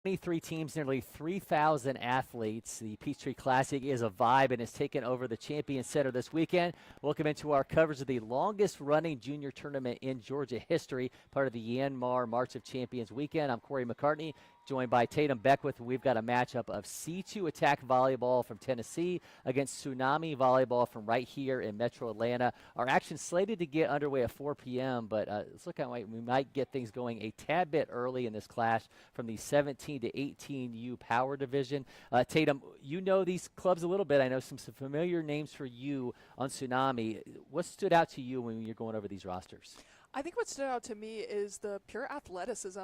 23 teams, nearly 3,000 athletes. The Peachtree Classic is a vibe and has taken over the Champion Center this weekend. Welcome into our coverage of the longest running junior tournament in Georgia history, part of the Yanmar March of Champions weekend. I'm Cory McCartney, joined by Tatum, Beckwith. We've got a matchup of C2 Attack Volleyball from Tennessee against Tsunami Volleyball from right here in Metro Atlanta. Our action slated to get underway at 4 p.m., but it's looking like we might get things going a tad bit early in this clash from the 17 to 18U Power Division. Tatum, you know these clubs a little bit. I know some familiar names for you on Tsunami. What stood out to you when you're going over these rosters? I think what stood out to me is the pure athleticism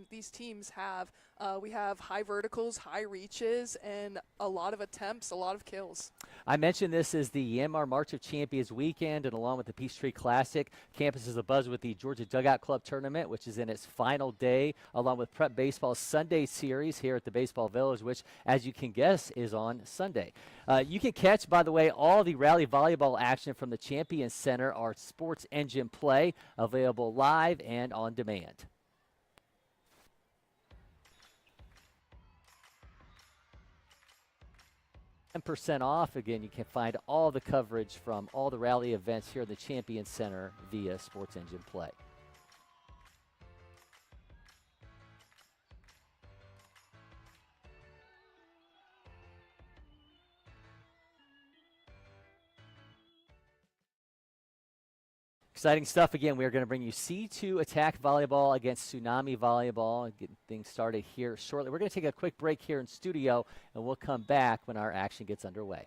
these teams have. We have high verticals, high reaches, and a lot of attempts, a lot of kills. I mentioned this is the Yanmar March of Champions weekend, and along with the Peachtree Classic, campus is abuzz with the Georgia Dugout Club Tournament, which is in its final day, along with Prep Baseball's Sunday series here at the Baseball Village, which, as you can guess, is on Sunday. You can catch, by the way, all the rally volleyball action from the Champion Center, our Sports Engine Play, available live and on demand. %10 off. Again, you can find all the coverage from all the rally events here at the Champion Center via Sports Engine Play. Exciting stuff. Again, we are going to bring you C2 Attack Volleyball against Tsunami Volleyball and get things started here shortly. We're going to take a quick break here in studio, and we'll come back when our action gets underway.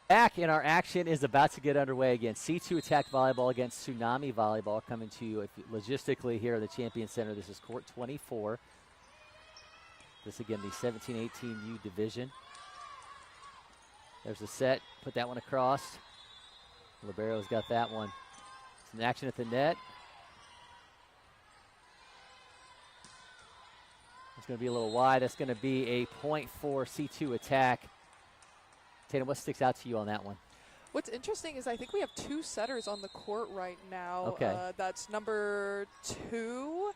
Back in our action is about to get underway again. C2 Attack Volleyball against Tsunami Volleyball coming to you logistically here at the Champion Center. This is court 24. This again, the 17-18U division. There's a set. Put that one across. Libero's got that one. Some action at the net. It's going to be a little wide. That's going to be a point for C2 Attack. Tatum, what sticks out to you on that one? What's interesting is I think we have two setters on the court right now. Okay. That's number 2,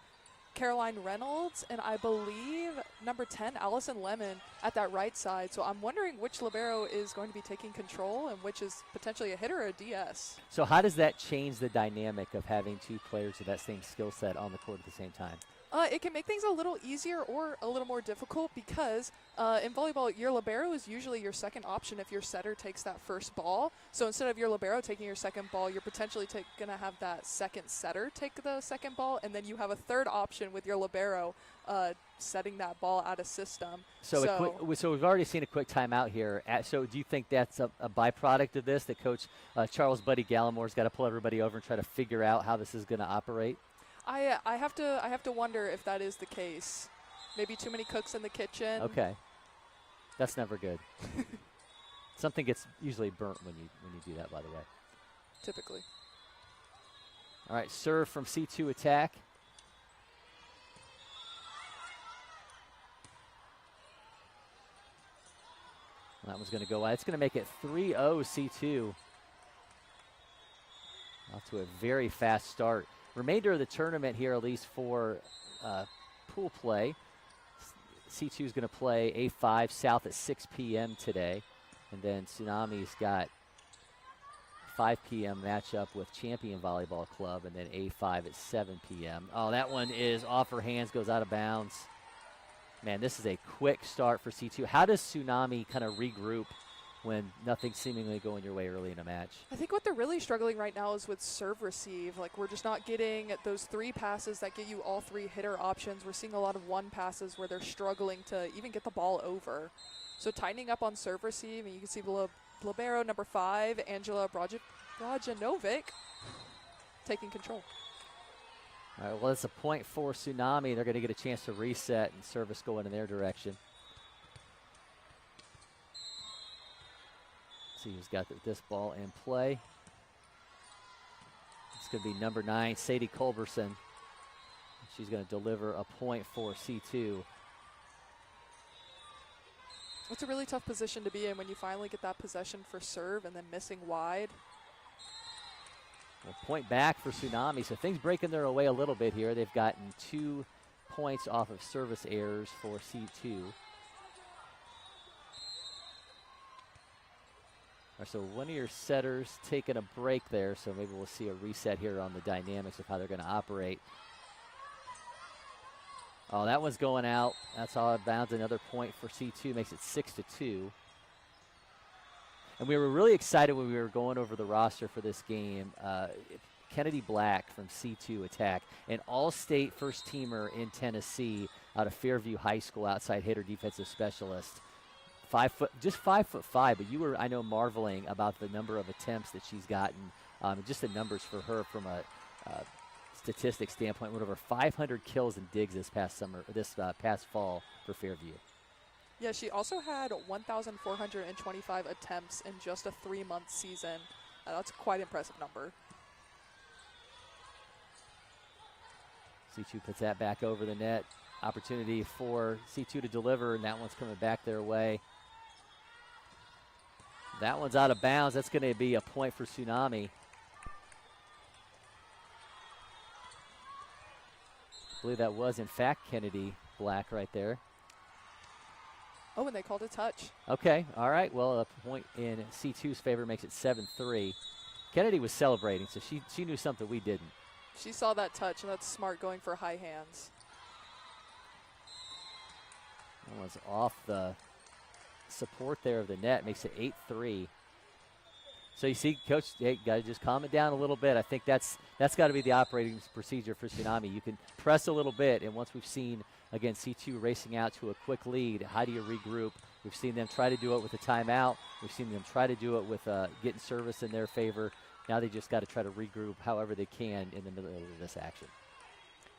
Caroline Reynolds, and I believe number 10, Allison Lemon, at that right side. So I'm wondering which libero is going to be taking control and which is potentially a hitter or a DS. So how does that change the dynamic of having two players with that same skill set on the court at the same time? It can make things a little easier or a little more difficult because in volleyball, your libero is usually your second option if your setter takes that first ball. So instead of your libero taking your second ball, you're potentially going to have that second setter take the second ball, and then you have a third option with your libero setting that ball out of system. So we've already seen a quick timeout here. So do you think that's a byproduct of this, that Coach Charles Buddy Gallamore's got to pull everybody over and try to figure out how this is going to operate? I have to wonder if that is the case. Maybe too many cooks in the kitchen. Okay, that's never good. Something gets usually burnt when you do that, by the way. Typically. All right, serve from C2 Attack. That one's going to go wide. It's going to make it 3-0 C2. Off to a very fast start. Remainder of the tournament here, at least for pool play. C2 is going to play A5 South at 6 p.m. today. And then Tsunami's got 5 p.m. matchup with Champion Volleyball Club, and then A5 at 7 p.m. Oh, that one is off her hands, goes out of bounds. Man, this is a quick start for C2. How does Tsunami kind of regroup when nothing's seemingly going your way early in a match? I think what they're really struggling right now is with serve receive. Like, we're just not getting those 3 passes that get you all 3 hitter options. We're seeing a lot of 1 passes where they're struggling to even get the ball over. So tightening up on serve receive, and you can see the libero number 5, Angela Brajanovic, taking control. All right, well, it's a point for Tsunami. They're going to get a chance to reset and service going in their direction. See who's got this ball in play. going to be number 9, Sadie Culberson. She's going to deliver a point for C2. It's a really tough position to be in when you finally get that possession for serve and then missing wide. Well, point back for Tsunami, so things breaking their way a little bit here. They've gotten 2 points off of service errors for C2. All right, so one of your setters taking a break there, so maybe we'll see a reset here on the dynamics of how they're going to operate. Oh, that one's going out. That's all out of bounds. Another point for C2, makes it 6-2. And we were really excited when we were going over the roster for this game. Kennedy Black from C2 attack, an all-state first-teamer in Tennessee out of Fairview High School, outside hitter, defensive specialist. 5 foot, just 5'5", but you were, I know, marveling about the number of attempts that she's gotten, just the numbers for her from a statistics standpoint. Went over 500 kills and digs this past past fall for Fairview. Yeah, she also had 1,425 attempts in just a 3-month season. That's quite an impressive number. C2 puts that back over the net. Opportunity for C2 to deliver, and that one's coming back their way. That one's out of bounds. That's going to be a point for Tsunami. I believe that was, in fact, Kennedy Black right there. Oh, and they called a touch. Okay, all right. Well, a point in C2's favor makes it 7-3. Kennedy was celebrating, so she knew something we didn't. She saw that touch, and that's smart, going for high hands. That was off the support there of the net, makes it 8-3. So you see, Coach, hey, got to just calm it down a little bit. I think that's got to be the operating procedure for Tsunami. You can press a little bit, and once we've seen, again, C2 racing out to a quick lead, how do you regroup? We've seen them try to do it with a timeout. We've seen them try to do it with getting service in their favor. Now they just got to try to regroup however they can in the middle of this action.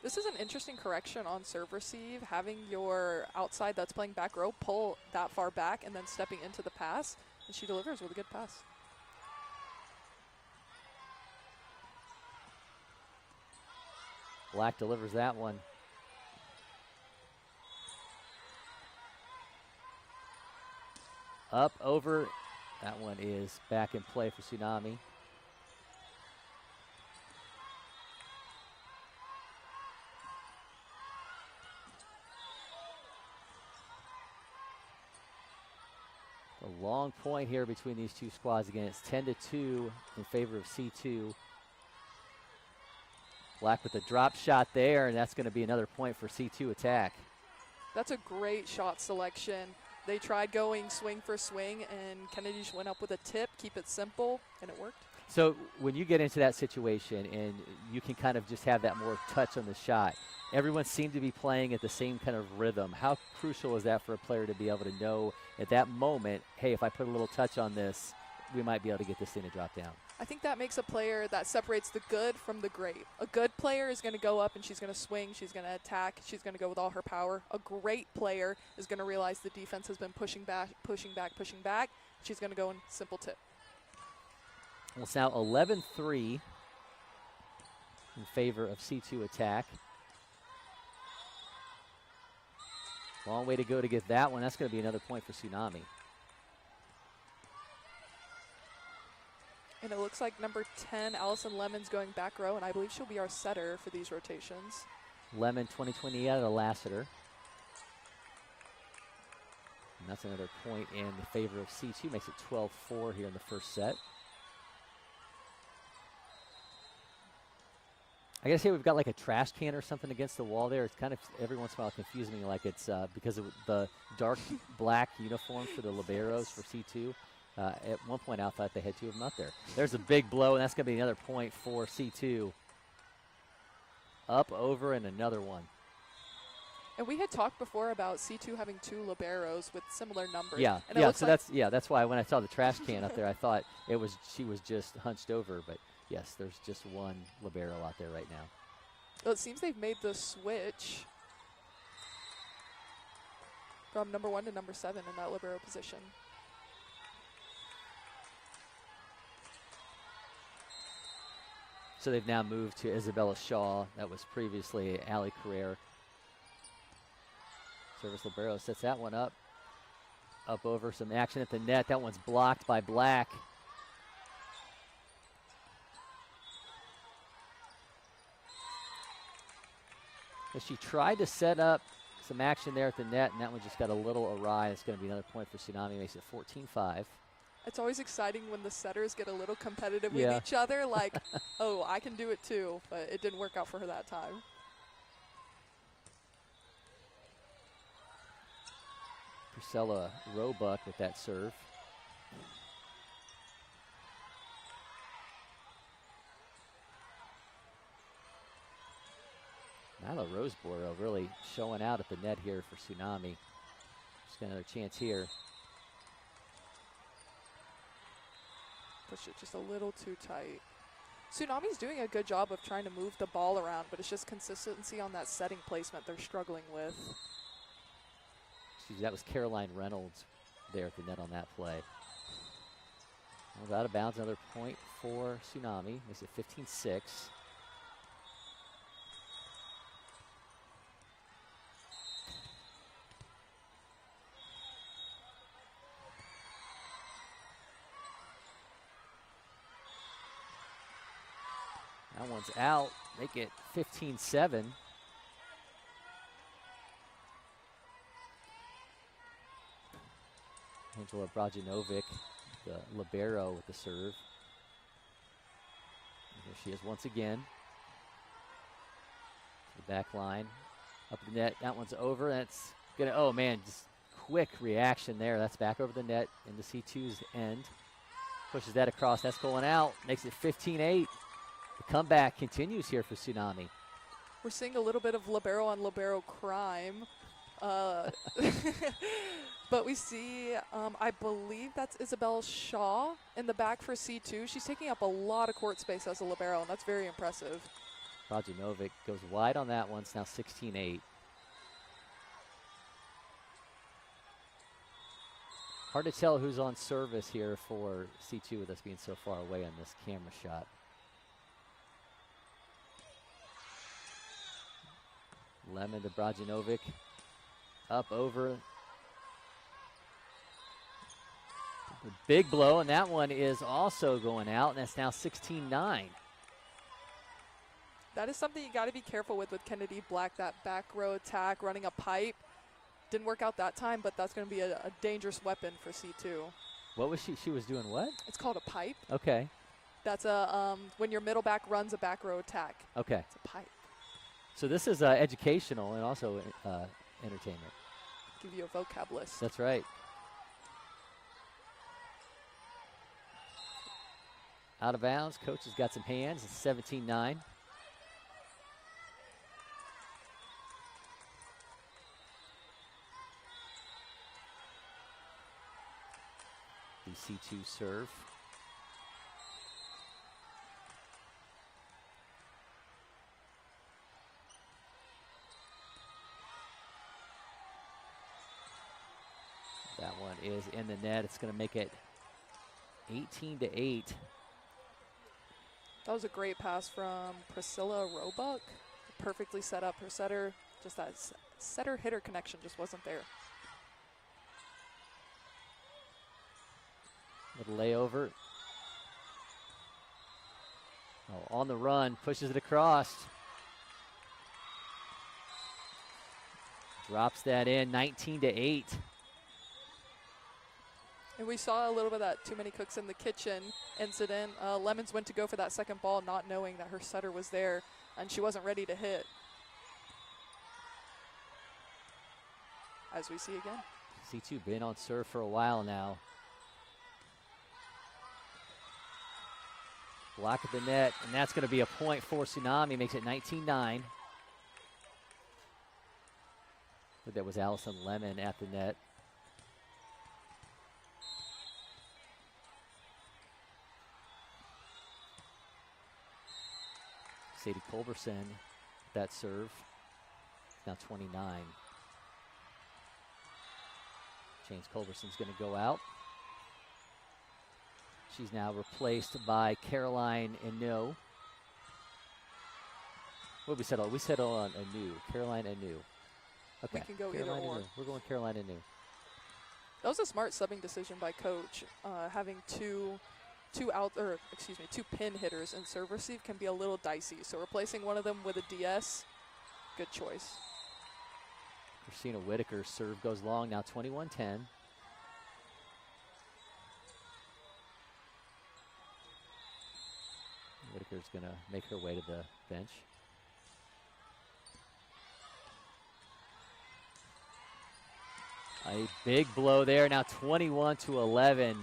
This is an interesting correction on serve receive, having your outside that's playing back row pull that far back and then stepping into the pass, and she delivers with a good pass. Black delivers that one. Up, over. That one is back in play for Tsunami. A long point here between these two squads. Again, it's 10-2 in favor of C2. Black with a drop shot there, and that's going to be another point for C2 attack. That's a great shot selection. They tried going swing for swing, and Kennedy just went up with a tip, keep it simple, and it worked. So when you get into that situation and you can kind of just have that more touch on the shot, everyone seemed to be playing at the same kind of rhythm. How crucial is that for a player to be able to know at that moment, hey, if I put a little touch on this, we might be able to get this thing to drop down? I think that makes a player that separates the good from the great. A good player is going to go up and she's going to swing, she's going to attack, she's going to go with all her power. A great player is going to realize the defense has been pushing back. She's going to go in simple tip. Well, it's now 11-3 in favor of C2 attack. Long way to go to get that one. That's going to be another point for Tsunami. And it looks like number 10, Allison Lemon's going back row, and I believe she'll be our setter for these rotations. Lemon, 2020 out of Lassiter. And that's another point in the favor of C2. Makes it 12-4 here in the first set. I gotta say, we've got like a trash can or something against the wall there. It's kind of every once in a while confusing me, like it's because of the dark black uniform for the liberos for C2. At one point, I thought they had two of them out there. There's a big blow, and that's going to be another point for C2. Up, over, and another one. And we had talked before about C2 having 2 liberos with similar numbers. Yeah, and yeah. So that's why when I saw the trash can up there, I thought she was just hunched over. But yes, there's just one libero out there right now. Well, it seems they've made the switch from number 1 to number 7 in that libero position. So they've now moved to Isabella Shaw. That was previously Allie Carrere. Service libero sets that one up. Up over, some action at the net. That one's blocked by Black. But she tried to set up some action there at the net, and that one just got a little awry. It's going to be another point for Tsunami. Makes it 14-5. It's always exciting when the setters get a little competitive Yeah. with each other, like, oh, I can do it too, but it didn't work out for her that time. Priscilla Roebuck with that serve. Nyla Roseboro really showing out at the net here for Tsunami. Just got another chance here. Push it just a little too tight. Tsunami's doing a good job of trying to move the ball around, but it's just consistency on that setting placement they're struggling with. That was Caroline Reynolds there at the net on that play. Well, out of bounds, another point for Tsunami. Makes it 15-6. That one's out. Make it 15-7. Angela Brajanovic, the libero with the serve. And here she is once again. The back line, up the net. That one's over. That's gonna. Oh man, just quick reaction there. That's back over the net in the C2's end. Pushes that across. That's going out. Makes it 15-8. The comeback continues here for Tsunami. We're seeing a little bit of libero on libero crime. But we see, I believe that's Isabel Shaw in the back for C2. She's taking up a lot of court space as a libero, and that's very impressive. Brajanovic goes wide on that one. It's now 16-8. Hard to tell who's on service here for C2 with us being so far away on this camera shot. Lemon to Brajanovic. Up over. The big blow, and that one is also going out, and that's now 16-9. That is something you got to be careful with Kennedy Black, that back row attack, running a pipe. Didn't work out that time, but that's going to be a dangerous weapon for C2. What was she? She was doing what? It's called a pipe. Okay. That's when your middle back runs a back row attack. Okay. It's a pipe. So this is educational and also entertainment. Give you a vocab list. That's right. Out of bounds. Coach has got some hands. It's 17-9. The C2 serve. That one is in the net. It's going to make it 18-8. That was a great pass from Priscilla Roebuck. Perfectly set up her setter. Just that setter-hitter connection just wasn't there. Little layover. Oh, on the run, pushes it across. Drops that in, 19-8. And we saw a little bit of that too many cooks in the kitchen incident. Lemons went to go for that second ball not knowing that her setter was there and she wasn't ready to hit. As we see again. C2 been on serve for a while now. Block at the net, and that's going to be a point for Tsunami. Makes it 19-9. But that was Allison Lemon at the net. Sadie Culberson, that serve. Now 29. James Culberson's going to go out. She's now replaced by Caroline Eno. What did we settle? We settled on Anu. Carolina Anu. Okay. We can go Carolina either or. Anu. We're going Carolina Anu. That was a smart subbing decision by coach. Having two pin hitters and serve receive can be a little dicey. So replacing one of them with a DS, good choice. Christina Whitaker's serve goes long now, 21-10. Whitaker's going to make her way to the bench. A big blow there, now 21-11.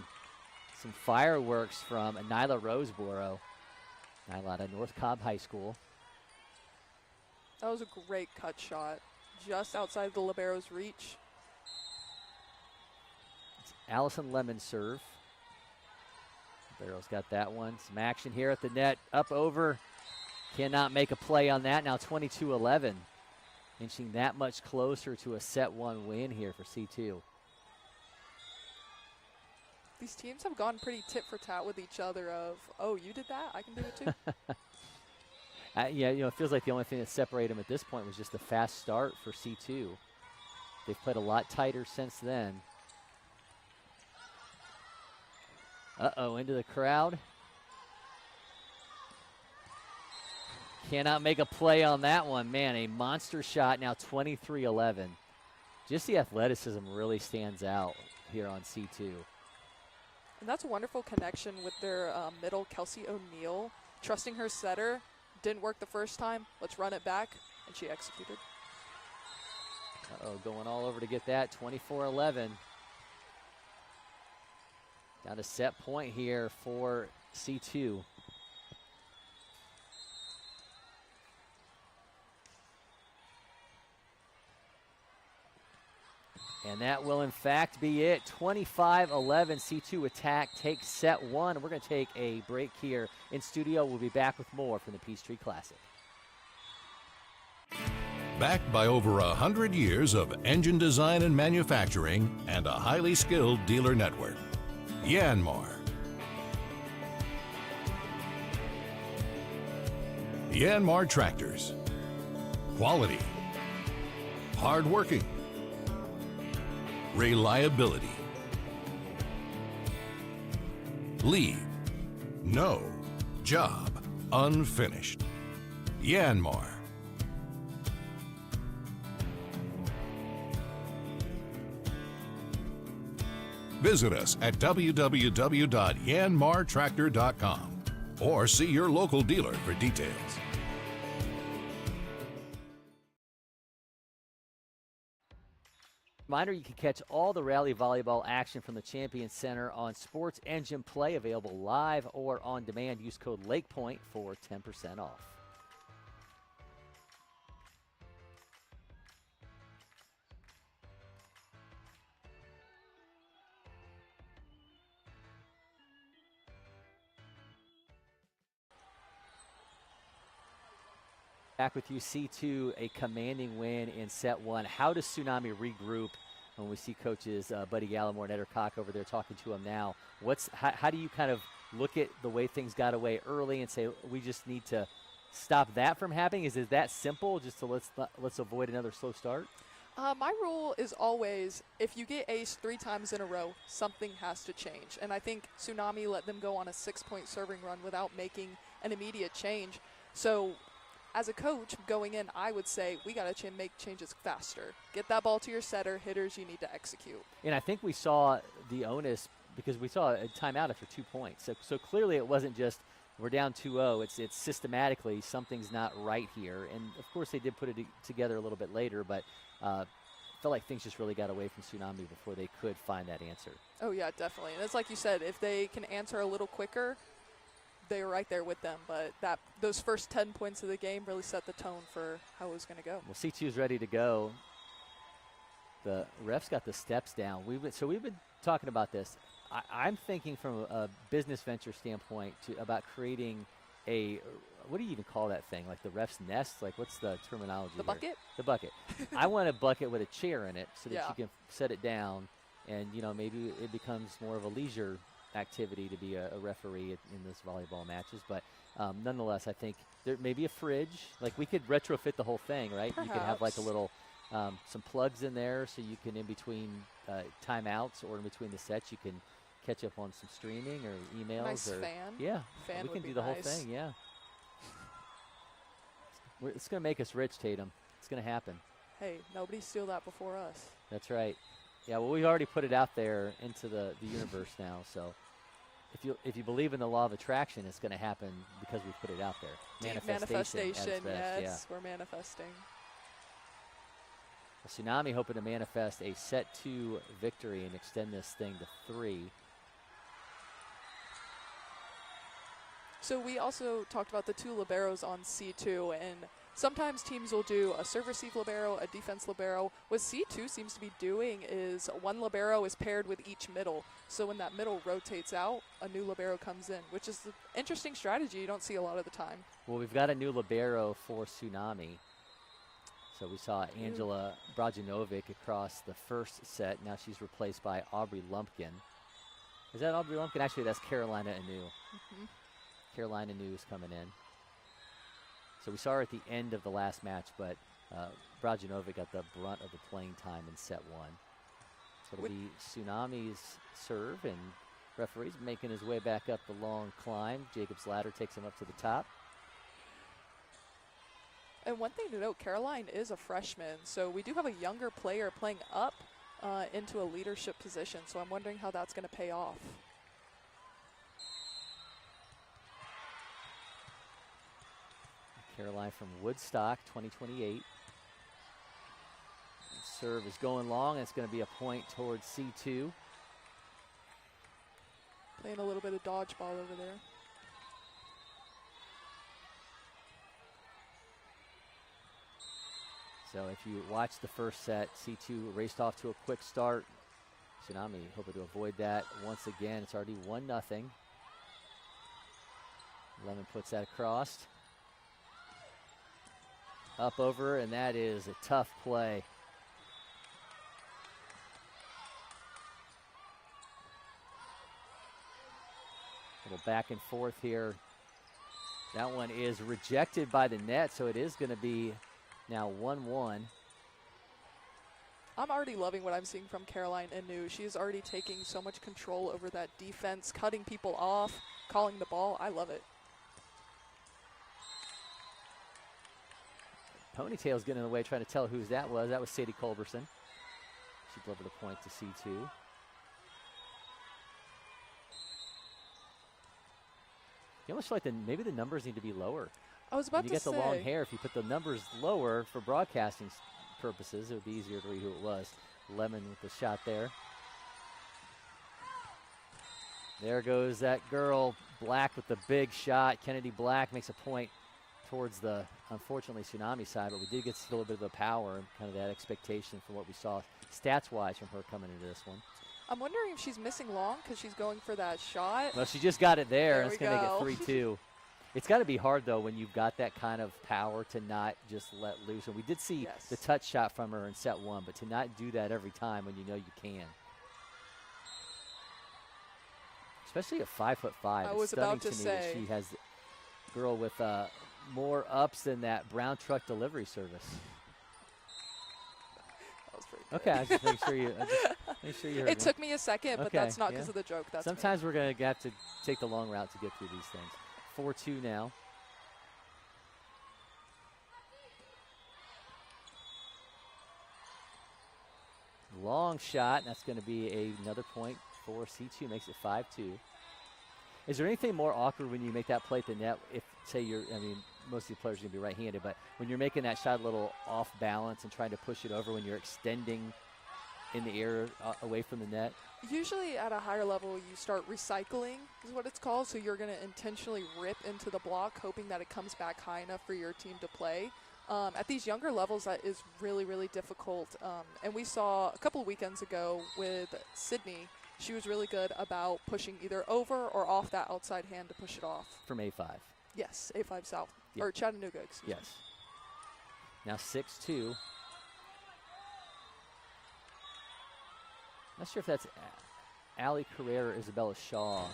Some fireworks from Nyla Roseboro. Nyla out of North Cobb High School. That was a great cut shot, just outside the libero's reach. It's Allison Lemon's serve. Libero's got that one. Some action here at the net, up over. Cannot make a play on that, now 22-11. Inching that much closer to a set one win here for C2. These teams have gone pretty tit for tat with each other of, oh, you did that, I can do it too. Yeah, it feels like the only thing that separated them at this point was just the fast start for C2. They've played a lot tighter since then. Uh-oh, into the crowd. Cannot make a play on that one. Man, a monster shot, now 23-11. Just the athleticism really stands out here on C2. And that's a wonderful connection with their middle, Kelsey O'Neill. Trusting her setter. Didn't work the first time. Let's run it back. And she executed. Uh-oh, going all over to get that. 24-11. Down to set point here for C2. And that will, in fact, be it. 25-11, C2 attack takes set one. We're going to take a break here in studio. We'll be back with more from the Peachtree Classic. Backed by over 100 years of engine design and manufacturing and a highly skilled dealer network. Yanmar. Yanmar Tractors. Quality. Hardworking. Reliability. Leave no job unfinished. Yanmar. Visit us at www.yanmartractor.com or see your local dealer for details. Reminder, you can catch all the Rally Volleyball action from the Champion Center on Sports Engine Play, available live or on demand. Use code LakePoint for 10% off. Back with you, C2, a commanding win in set one. How does Tsunami regroup when we see coaches Buddy Gallimore and Eder Koch over there talking to him now? How do you kind of look at the way things got away early and say, we just need to stop that from happening? Is it that simple, just to let's avoid another slow start? My rule is always, if you get ace 3 times in a row, something has to change. And I think Tsunami let them go on a 6-point serving run without making an immediate change. So as a coach going in, I would say we got to make changes faster. Get that ball to your setter. Hitters, you need to execute. And I think we saw the onus because we saw a timeout after 2 points. So clearly it wasn't just we're down 2-0. It's systematically something's not right here. And, of course, they did put it together a little bit later, but felt like things just really got away from Tsunami before they could find that answer. Oh, yeah, definitely. And it's like you said, if they can answer a little quicker, they were right there with them, but those first 10 points of the game really set the tone for how it was going to go. Well, C2 is ready to go. The refs got the steps down. We've been talking about this. I'm thinking from a business venture standpoint about creating a, what do you even call that thing? Like the ref's nest? Like what's the terminology? The here? bucket? The bucket. I want a bucket with a chair in it so that Yeah. you can set it down, and maybe it becomes more of a leisure activity to be a referee in this volleyball matches. But Nonetheless, I think there may be a fridge. Like, we could retrofit the whole thing, right? You could have like a Perhaps. little, some plugs in there so you can, in between timeouts or in between the sets, you can catch up on some streaming or emails. Nice or fan. Yeah, Fan we would can be do the whole nice. thing, yeah. It's going to make us rich, Tatum. It's going to happen. Hey, nobody steal that before us. That's right. Yeah, well, we've already put it out there into the universe now, so if you believe in the law of attraction, it's going to happen because we put it out there. Deep Manifestation at its manifestation, best, yes, we're manifesting. Well, Tsunami hoping to manifest a set 2 victory and extend this thing to 3. So we also talked about the 2 liberos on C2, and sometimes teams will do a serve receive libero, a defense libero. What C2 seems to be doing is one libero is paired with each middle. So when that middle rotates out, a new libero comes in, which is an interesting strategy you don't see a lot of the time. Well, we've got a new libero for Tsunami. So we saw Angela Brajanovic across the first set. Now she's replaced by Aubrey Lumpkin. Is that Aubrey Lumpkin? Actually, that's Carolina Anu. Mm-hmm. Carolina Anu is coming in. So we saw her at the end of the last match, but Brajanovic got the brunt of the playing time in set 1. So it'll be Tsunami's serve, and referee's making his way back up the long climb. Jacob's ladder takes him up to the top. And one thing to note, Caroline is a freshman, so we do have a younger player playing up into a leadership position, so I'm wondering how that's going to pay off. Caroline from Woodstock, 2028. Serve is going long. It's going to be a point towards C2. Playing a little bit of dodgeball over there. So if you watch the first set, C2 raced off to a quick start. Tsunami hoping to avoid that once again. It's already 1-0. Lemon puts that across. Up over, and that is a tough play. Little back and forth here. That one is rejected by the net, so it is going to be now 1-1. I'm already loving what I'm seeing from Caroline Anu. She's already taking so much control over that defense, cutting people off, calling the ball. I love it. Ponytail's getting in the way, trying to tell whose that was. That was Sadie Culberson. She delivered a point to C2. You almost feel like maybe the numbers need to be lower. I was about When to you say. get the long hair, if you put the numbers lower for broadcasting purposes, it would be easier to read who it was. Lemon with the shot there. There goes that girl, Black with the big shot. Kennedy Black makes a point towards the, unfortunately, Tsunami side, but we did get a little bit of the power and kind of that expectation from what we saw stats-wise from her coming into this one. I'm wondering if she's missing long because she's going for that shot. Well, she just got it there, and There it's we going to go. make it 3-2. It's got to be hard, though, when you've got that kind of power to not just let loose. And we did see Yes. the touch shot from her in set 1, but to not do that every time when you know you can. Especially at 5'5". I It's was stunning about to me that say. she has a girl with more ups than that brown truck delivery service. That was pretty good. Okay, I just make sure you heard It me. took me a second, but Okay, that's not yeah. because of the joke. That's me. Sometimes we're going to have to take the long route to get through these things. 4-2 now. Long shot, and that's going to be another point for C2, makes it 5-2. Is there anything more awkward when you make that play at the net? If, say, most of the players are going to be right-handed, but when you're making that shot a little off balance and trying to push it over when you're extending in the air away from the net? Usually at a higher level, you start recycling, is what it's called. So you're going to intentionally rip into the block, hoping that it comes back high enough for your team to play. At these younger levels, that is really, really difficult. And we saw a couple of weekends ago with Sydney, she was really good about pushing either over or off that outside hand to push it off. From A5. Yes, A5 South, Yep. or Chattanooga, excuse me. Yes. Now 6-2. Not sure if that's Allie Carrera or Isabella Shaw.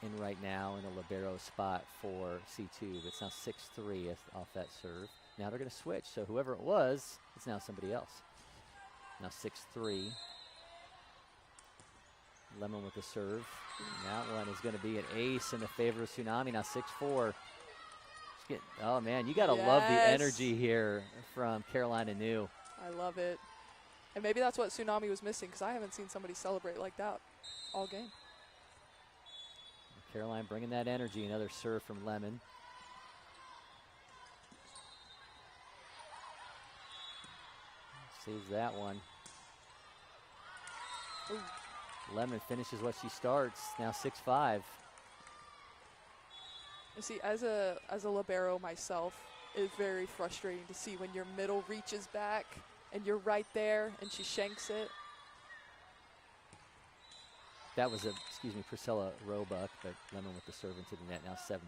in right now in a libero spot for C2. It's now 6-3 off that serve. Now they're going to switch, so whoever it was, it's now somebody else. Now 6-3. Lemon with the serve. And that one is going to be an ace in the favor of Tsunami. Now 6-4. Oh, man, you got to love the energy here from Carolina New. I love it. And maybe that's what Tsunami was missing, because I haven't seen somebody celebrate like that all game. Caroline bringing that energy. Another serve from Lemon. Saves that one. Ooh. Lemon finishes what she starts. Now 6-5. You see, as a libero myself, it's very frustrating to see when your middle reaches back and you're right there and she shanks it. That was Priscilla Roebuck, but Lemon with the serve into the net. Now 7-5.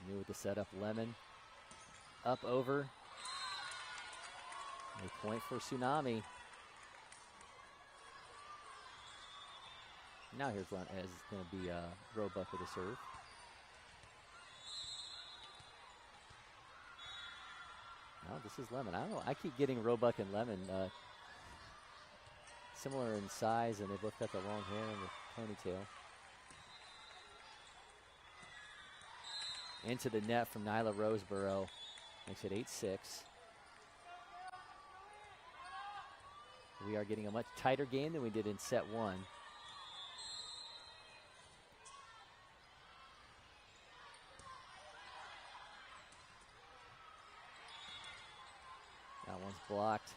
New with the setup, Lemon up over. A point for Tsunami. Now here's going to be Roebuck with a serve. No, this is Lemon. I don't know. I keep getting Roebuck and Lemon similar in size, and they both got the long hair and the ponytail. Into the net from Nyla Roseborough. Makes it 8-6. We are getting a much tighter game than we did in set one. That one's blocked.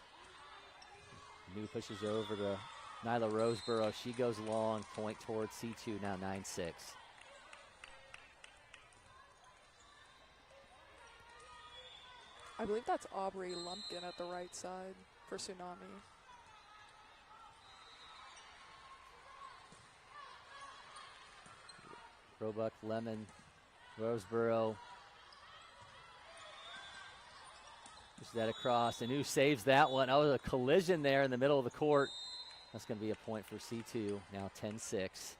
New pushes over to Nyla Roseborough. She goes long, point towards C2, now 9-6. I believe that's Aubrey Lumpkin at the right side for Tsunami. Roebuck, Lemon, Roseborough. Pushes that across, and who saves that one? Oh, a collision there in the middle of the court. That's going to be a point for C2, now 10-6.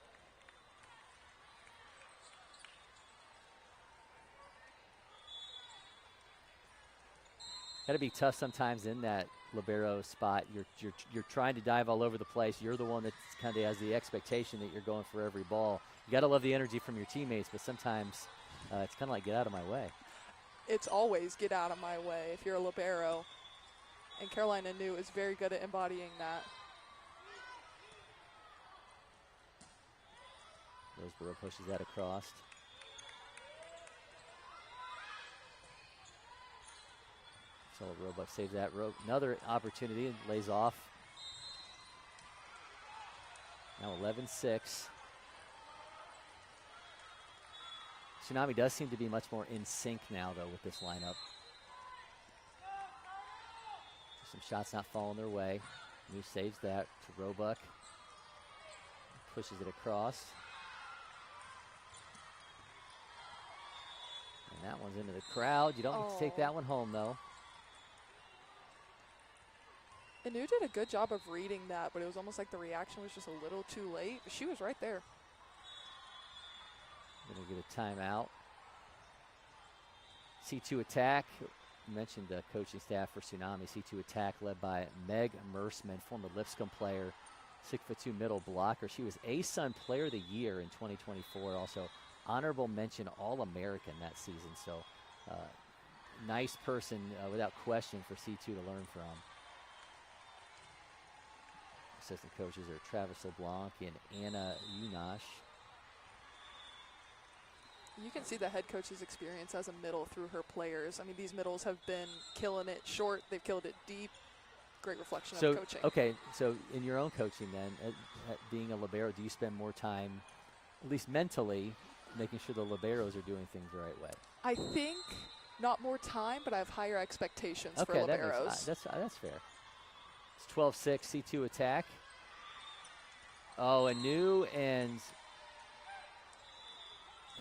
Got to be tough sometimes in that libero spot. You're trying to dive all over the place. You're the one that kind of has the expectation that you're going for every ball. You got to love the energy from your teammates, but sometimes it's kind of like get out of my way. It's always get out of my way if you're a libero, and Carolina New is very good at embodying that. Roseborough pushes that across. So Roebuck saves that. Another opportunity and lays off. Now 11-6. Tsunami does seem to be much more in sync now, though, with this lineup. Some shots not falling their way. New saves that to Roebuck. Pushes it across. And that one's into the crowd. You don't get to take that one home, though. Anu did a good job of reading that, but it was almost like the reaction was just a little too late. But she was right there. Gonna get a timeout. C2 attack. You mentioned the coaching staff for Tsunami. C2 attack led by Meg Mersman, former Lipscomb player, 6'2" middle blocker. She was ASUN Player of the Year in 2024. Also honorable mention All-American that season. So nice person without question for C2 to learn from. Assistant coaches are Travis LeBlanc and Anna Unash. You can see the head coach's experience as a middle through her players. I mean, these middles have been killing it short. They've killed it deep. Great reflection of coaching. Okay, so in your own coaching then, being a libero, do you spend more time, at least mentally, making sure the liberos are doing things the right way? I think not more time, but I have higher expectations for Okay, liberos. that's fair. It's 12-6, C2 attack. Oh, a new and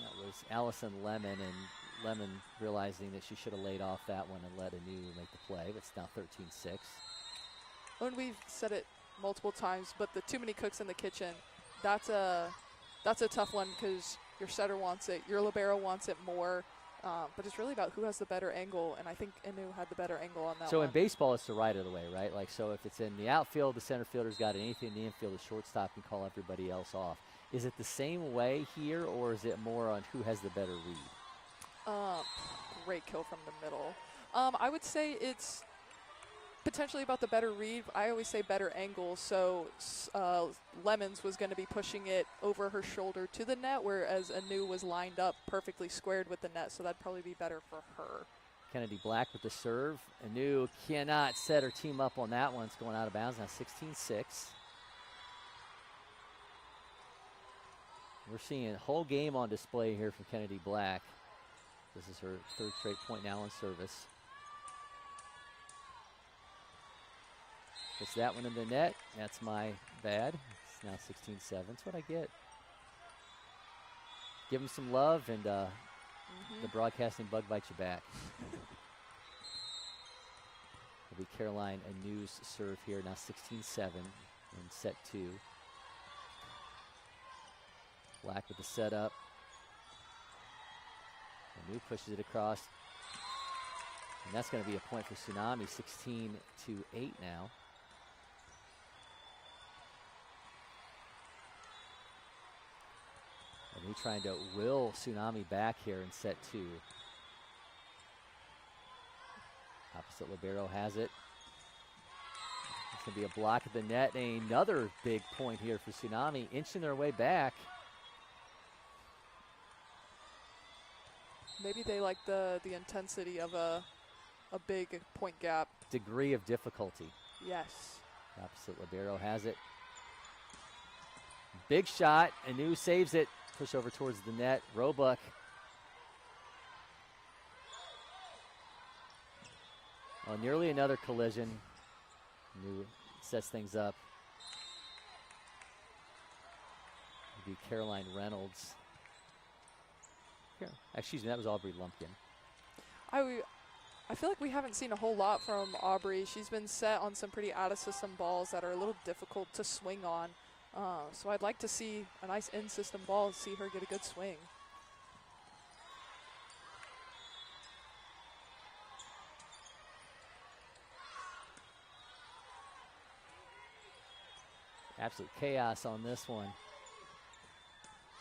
that was Allison Lemon, and Lemon realizing that she should have laid off that one and let Anu make the play, but it's now 13-6. And we've said it multiple times, but the too many cooks in the kitchen, that's a tough one because your setter wants it, your libero wants it more, but it's really about who has the better angle, and I think Anu had the better angle on that So one. in baseball, it's the right of the way, right? Like, so if it's in the outfield, the center fielder's got it. Anything in the infield, the shortstop can call everybody else off. Is it the same way here, or is it more on who has the better read? Great kill from the middle. I would say it's potentially about the better read. I always say better angle, so Lemons was going to be pushing it over her shoulder to the net, whereas Anu was lined up perfectly squared with the net, so that'd probably be better for her. Kennedy Black with the serve. Anu cannot set her team up on that one. It's going out of bounds now, 16-6. We're seeing a whole game on display here from Kennedy Black. This is her third straight point now in service. Puts that one in the net. That's my bad. It's now 16-7. That's what I get. Give them some love, and the broadcasting bug bites you back. It'll be Caroline Anu's serve here, now 16-7 in set 2. Black with the setup. Anu pushes it across. And that's going to be a point for Tsunami, 16-8 now. Anu trying to will Tsunami back here in set 2. Opposite libero has it. It's going to be a block at the net. And another big point here for Tsunami, inching their way back. Maybe they like the intensity of a big point gap. Degree of difficulty. Yes. Opposite libero has it. Big shot. Anu saves it. Push over towards the net. Roebuck. Oh, nearly another collision. Anu sets things up. It'll be Caroline Reynolds. Excuse me, that was Aubrey Lumpkin. I feel like we haven't seen a whole lot from Aubrey. She's been set on some pretty out-of-system balls that are a little difficult to swing on. So I'd like to see a nice in-system ball, see her get a good swing. Absolute chaos on this one.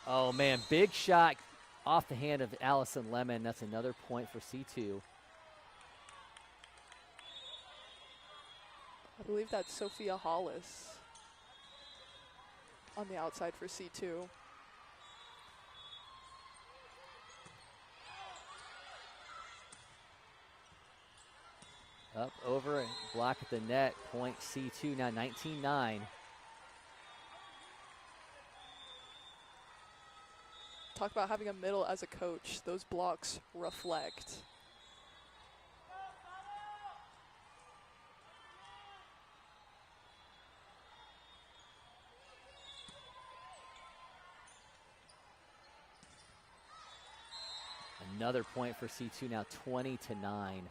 Oh, man, big shot off the hand of Allison Lemon. That's another point for C2. I believe that's Sophia Hollis on the outside for C2. Up, over, and block at the net. Point C2 now 19-9. Talk about having a middle as a coach. Those blocks reflect. Another point for C2 now 20-9.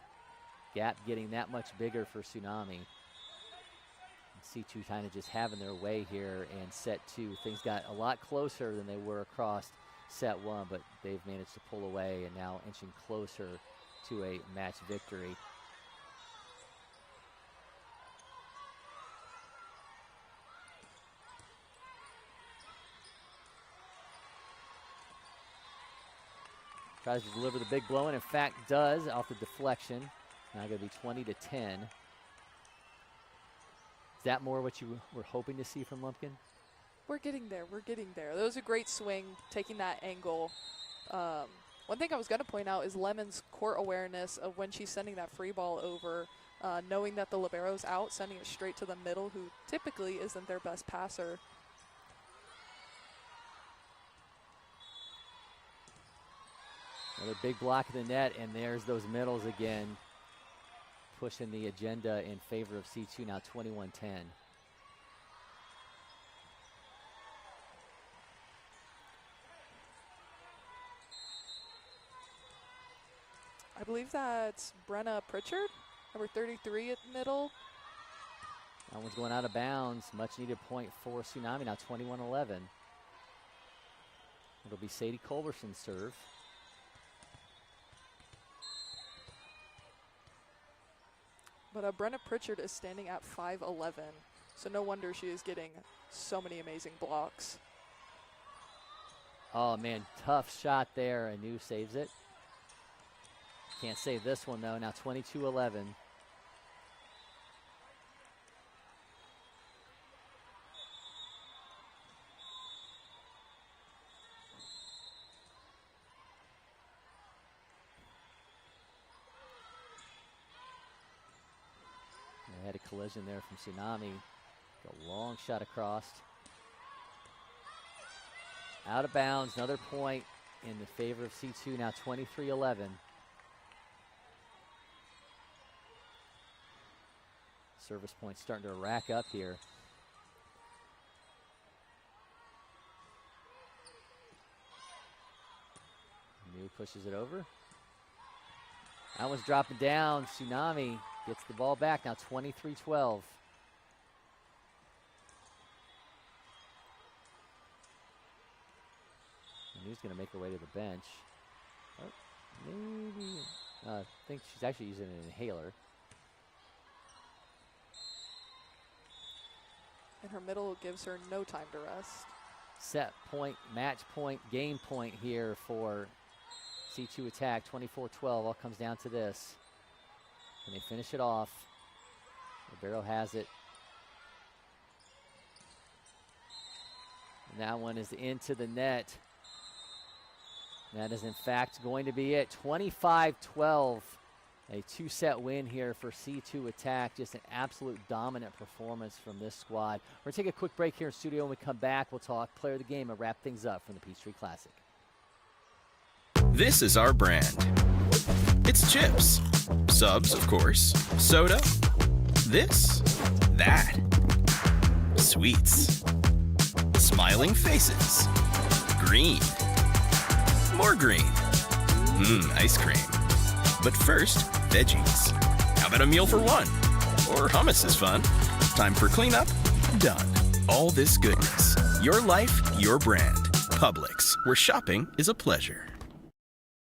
Gap getting that much bigger for Tsunami. C2 kind of just having their way here in set 2. Things got a lot closer than they were across set 1, but they've managed to pull away and now inching closer to a match victory. Tries to deliver the big blow, and in fact does off the deflection. Now going to be 20-10. Is that more what you were hoping to see from Lumpkin? We're getting there. We're getting there. That was a great swing, taking that angle. One thing I was going to point out is Lemon's court awareness of when she's sending that free ball over, knowing that the libero's out, sending it straight to the middle, who typically isn't their best passer. Another big block of the net, and there's those middles again, pushing the agenda in favor of C2 now 21-10. believe that's Brenna Pritchard, number 33 at middle. That one's going out of bounds. Much needed point for Tsunami, now 21-11. It'll be Sadie Culberson's serve. But Brenna Pritchard is standing at 5'11", so no wonder she is getting so many amazing blocks. Oh, man, tough shot there. Anu saves it. Can't save this one, though. Now 22-11. They had a collision there from Tsunami. A long shot across. Out of bounds, another point in the favor of C2, now 23-11. Service points starting to rack up here. New pushes it over. That one's dropping down. Tsunami gets the ball back, now 23-12. Who's going to make her way to the bench? Oh, maybe. I think she's actually using an inhaler. And her middle gives her no time to rest. Set point, match point, game point here for C2 attack. 24-12. All comes down to this. And they finish it off. Libero has it. And that one is into the net. That is, in fact, going to be it. 25-12. A two-set win here for C2 Attack. Just an absolute dominant performance from this squad. We're going to take a quick break here in studio. When we come back, we'll talk player of the game and wrap things up from the Peachtree Classic. This is our brand. It's chips. Subs, of course. Soda. This. That. Sweets. Smiling faces. Green. More green. Ice cream. But first, veggies. How about a meal for one? Or hummus is fun. Time for cleanup? Done. All this goodness. Your life, your brand. Publix, where shopping is a pleasure.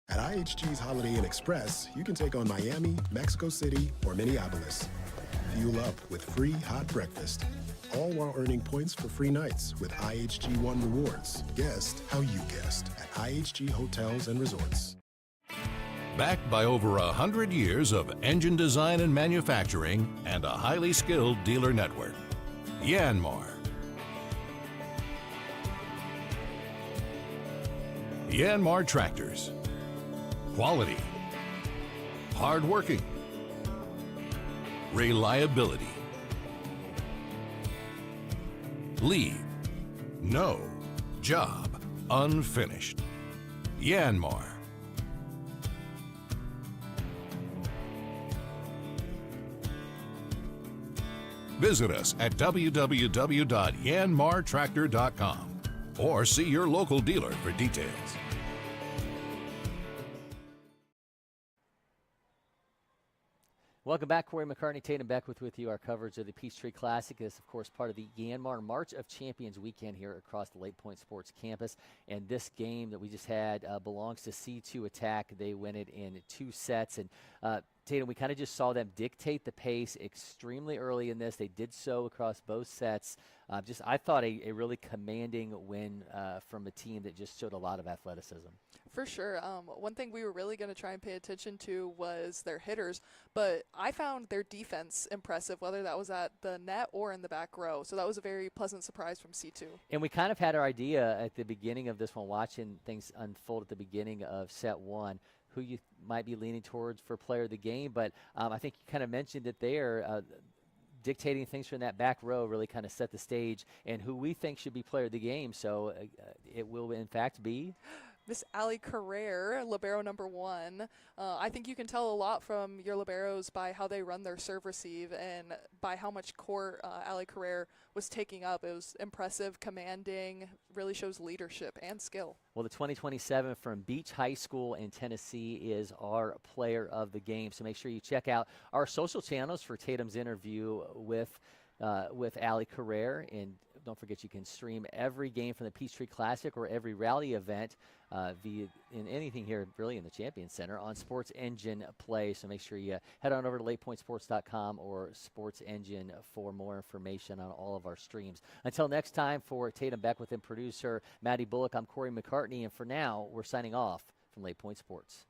At IHG's Holiday Inn Express, you can take on Miami, Mexico City, or Minneapolis. Fuel up with free hot breakfast. All while earning points for free nights with IHG One Rewards. Guest how you guessed at IHG Hotels and Resorts. Backed by over 100 years of engine design and manufacturing and a highly skilled dealer network. Yanmar. Yanmar Tractors. Quality. Hardworking. Reliability. Leave no job unfinished. Yanmar. Visit us at www.yanmartractor.com or see your local dealer for details. Welcome back. Cory, McCartney, Tatum, Beckwith with you. Our coverage of the Peachtree Classic is, of course, part of the Yanmar March of Champions weekend here across the LakePoint Sports Campus. And this game that we just had belongs to C2 Attack. They win it in 2 sets. And Tatum, we kind of just saw them dictate the pace extremely early in this. They did so across both sets. I thought a really commanding win from a team that just showed a lot of athleticism. For sure. One thing we were really going to try and pay attention to was their hitters, but I found their defense impressive, whether that was at the net or in the back row. So that was a very pleasant surprise from C2. And we kind of had our idea at the beginning of this one, watching things unfold at the beginning of set 1, who you might be leaning towards for player of the game. But I think you kind of mentioned it there. Dictating things from that back row really kind of set the stage, and who we think should be player of the game. So it will, in fact, be Miss Allie Carrere, libero number 1. I think you can tell a lot from your liberos by how they run their serve receive and by how much court Allie Carrere was taking up. It was impressive, commanding, really shows leadership and skill. Well, the 2027 from Beach High School in Tennessee is our player of the game. So make sure you check out our social channels for Tatum's interview with Allie Carrere. And don't forget, you can stream every game from the Peachtree Classic or every rally event in anything here, really, in the Champion Center on Sports Engine Play. So make sure you head on over to LakePointSports.com or Sports Engine for more information on all of our streams. Until next time, for Tatum, Beckwith, and producer Maddie Bullock, I'm Cory McCartney. And for now, we're signing off from LakePoint Sports.